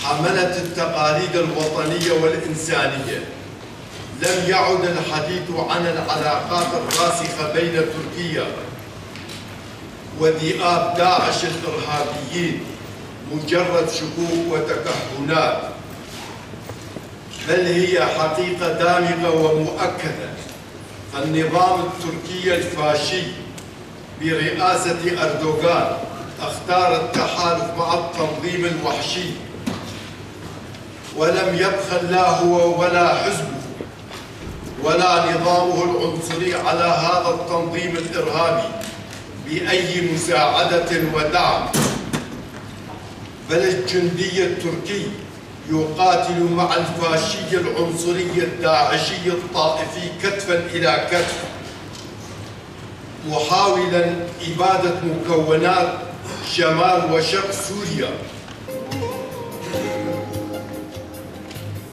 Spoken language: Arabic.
حملت التقاليد الوطنية والإنسانية. لم يعد الحديث عن العلاقات الراسخة بين تركيا وذئاب داعش الإرهابيين مجرد شكوك وتكهنات، بل هي حقيقة دامغة ومؤكدة. فالنظام التركي الفاشي برئاسة أردوغان اختار التحالف مع التنظيم الوحشي، ولم يبخل لا هو ولا حزبه ولا نظامه العنصري على هذا التنظيم الإرهابي بأي مساعدة ودعم، بل الجندي التركي يقاتل مع الفاشي العنصري الداعشي الطائفي كتفا إلى كتف، محاولا إبادة مكونات شمال وشرق سوريا